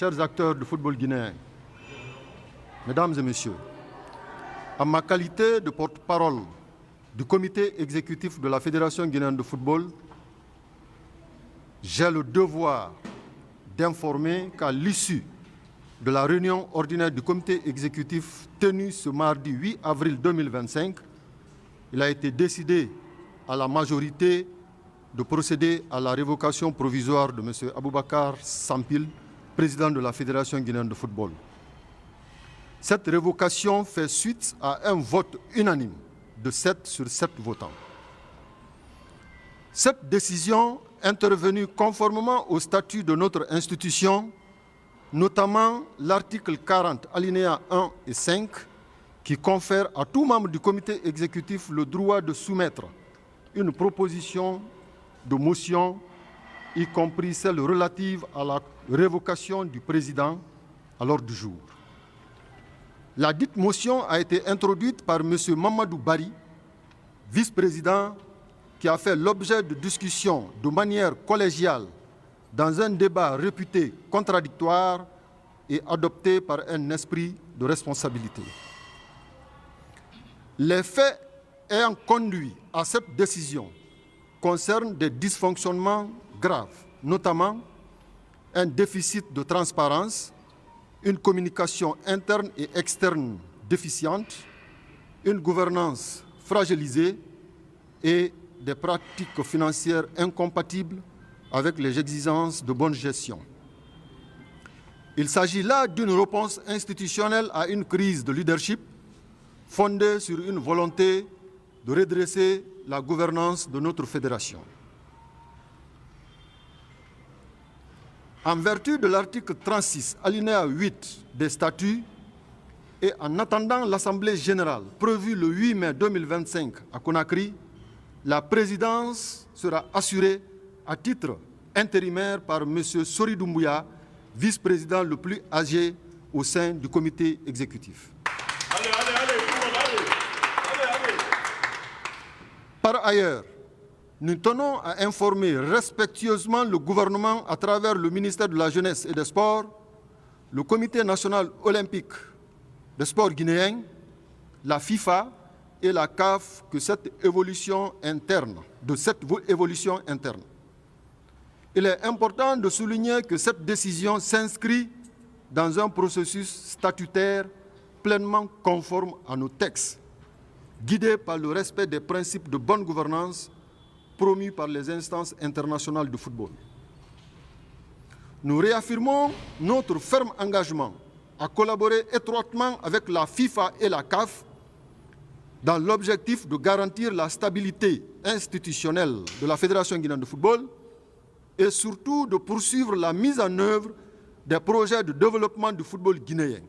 chers acteurs du football guinéen, mesdames et messieurs, en ma qualité de porte-parole du comité exécutif de la Fédération guinéenne de football, j'ai le devoir d'informer qu'à l'issue de la réunion ordinaire du comité exécutif tenue ce mardi 8 avril 2025, il a été décidé à la majorité de procéder à la révocation provisoire de M. Aboubakar Sampil, président de la Fédération guinéenne de football. Cette révocation fait suite à un vote unanime de 7 sur 7 votants. Cette décision, intervenue conformément au statut de notre institution, notamment l'article 40, alinéa 1 et 5, qui confère à tout membre du comité exécutif le droit de soumettre une proposition de motion, y compris celle relative à la révocation du président à l'ordre du jour. La dite motion a été introduite par M. Mamadou Bari, vice-président, qui a fait l'objet de discussions de manière collégiale dans un débat réputé contradictoire et adopté par un esprit de responsabilité. Les faits ayant conduit à cette décision concernent des dysfonctionnements graves, notamment un déficit de transparence, une communication interne et externe déficiente, une gouvernance fragilisée et des pratiques financières incompatibles avec les exigences de bonne gestion. Il s'agit là d'une réponse institutionnelle à une crise de leadership fondée sur une volonté de redresser la gouvernance de notre fédération. En vertu de l'article 36, alinéa 8 des statuts, et en attendant l'Assemblée générale prévue le 8 mai 2025 à Conakry, la présidence sera assurée à titre intérimaire par M. Sori Doumbouya, vice-président le plus âgé au sein du comité exécutif. Par ailleurs, nous tenons à informer respectueusement le gouvernement à travers le ministère de la Jeunesse et des Sports, le Comité national olympique des sports guinéens, la FIFA et la CAF de cette évolution interne. Il est important de souligner que cette décision s'inscrit dans un processus statutaire pleinement conforme à nos textes, guidé par le respect des principes de bonne gouvernance promus par les instances internationales de football. Nous réaffirmons notre ferme engagement à collaborer étroitement avec la FIFA et la CAF dans l'objectif de garantir la stabilité institutionnelle de la Fédération guinéenne de football et surtout de poursuivre la mise en œuvre des projets de développement du football guinéen.